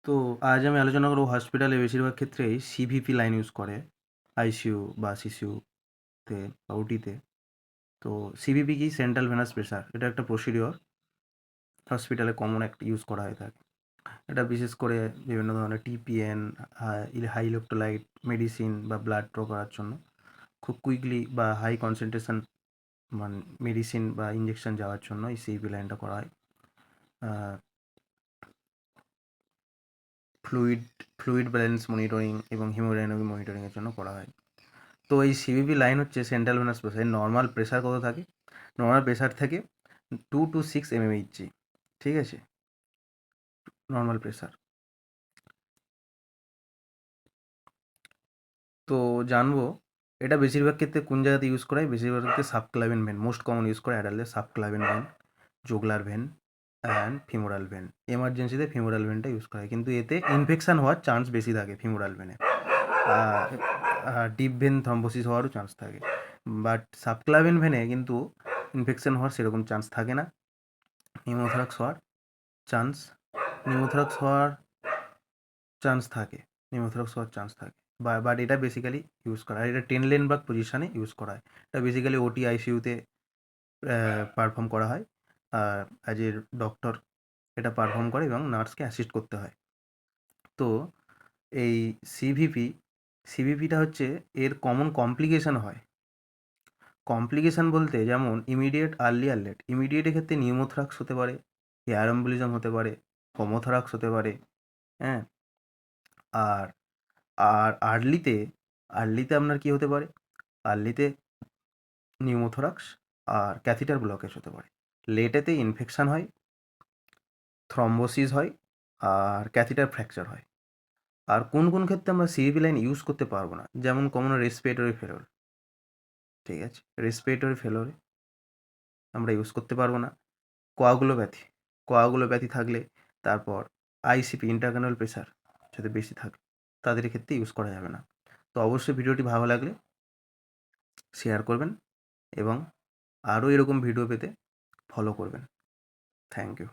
তো আজ আমি আলোচনা করব হসপিটালে বেশিরভাগ ক্ষেত্রেই সিভিপি লাইন ইউজ করে আইসিইউ বা সিসিইউতে বা ওটিতে। তো সিভিপি কি সেন্ট্রাল ভেনাস প্রেসার, এটা একটা প্রসিডিওর হসপিটালে কমন একটা ইউজ করা হয়ে থাকে। এটা বিশেষ করে বিভিন্ন ধরনের টিপিএন, হাই ইলেকট্রোলাইট মেডিসিন বা ব্লাড ড্র করার জন্য খুব কুইকলি বা হাই কনসেন্ট্রেশন মানে মেডিসিন বা ইঞ্জেকশন যাওয়ার জন্য এই সিভিপি লাইনটা করা হয়। ফ্লুইড ফ্লুইড ব্যালেন্স মনিটরিং এবং হিমোডাইনামিক মনিটরিংয়ের জন্য করা হয়। তো এই সিভিপি লাইন হচ্ছে central venous pressure. Normal pressure কত থাকে? নর্মাল প্রেসার থাকে 2 to 6 mmHg। ঠিক আছে, নর্মাল প্রেসার। তো জানবো এটা বেশিরভাগ ক্ষেত্রে কোন জায়গাতে ইউজ করা হয়। বেশিরভাগ ক্ষেত্রে subclavian vein most common use করে অ্যাডাল্টে। Subclavian vein, jugular vein and femoral vein. এমার্জেন্সিতে ফিমোরাল ভেনটা ইউজ করা হয়, কিন্তু এতে ইনফেকশান হওয়ার চান্স বেশি থাকে ফিমোরাল ভেনে। ডিপ ভেন থ্রম্বোসিস হওয়ারও চান্স থাকে, বাট সাবক্লাভিন ভেনে কিন্তু ইনফেকশন হওয়ার সেরকম চান্স থাকে না। নিউমোথরাক্স হওয়ার চান্স নিউমোথরাক্স হওয়ার চান্স থাকে নিউমোথরাক্স হওয়ার চান্স থাকে বাট এটা বেসিক্যালি ইউজ করা হয়, এটা 10 লেনবার্গ পজিশানে ইউজ করা হয়। এটা বেসিক্যালি ওটি আইসিইউতে পারফর্ম করা হয়। আর অ্যাজ এ ডক্টর এটা পারফর্ম করে এবং নার্সকে অ্যাসিস্ট করতে হয়। তো এই সিভিপিটা হচ্ছে এর কমন কমপ্লিকেশন হয়। কমপ্লিকেশন বলতে যেমন ইমিডিয়েট, আর্লি আর লেট। ইমিডিয়েটের ক্ষেত্রে নিউমোথরাক্স হতে পারে, এয়ার এম্বলিজম হতে পারে, হোমোথরাক্স হতে পারে, হ্যাঁ। আর আর আর্লিতে আপনার কি হতে পারে? আর্লিতে নিউমোথরাক্স আর ক্যাথিটার ব্লকেজ হতে পারে। লেটেতে ইনফেকশান হয়, থ্রম্বোসিস হয় আর ক্যাথিটার ফ্র্যাকচার হয়। আর কোন কোন ক্ষেত্রে আমরা সিভিপি লাইন ইউজ করতে পারবো না, যেমন কমন রেসপিরেটরি ফেলোর। ঠিক আছে, রেসপিরেটরি ফেলোরে আমরা ইউজ করতে পারবো না। কোয়াগুলোপ্যাথি থাকলে, তারপর আইসিপি ইন্টারকার্নাল প্রেসার যাতে বেশি থাকে, তাদের ক্ষেত্রে ইউজ করা যাবে না। তো অবশ্যই ভিডিওটি ভালো লাগলে শেয়ার করবেন এবং আরও এরকম ভিডিও পেতে ফলো করবেন। Thank you.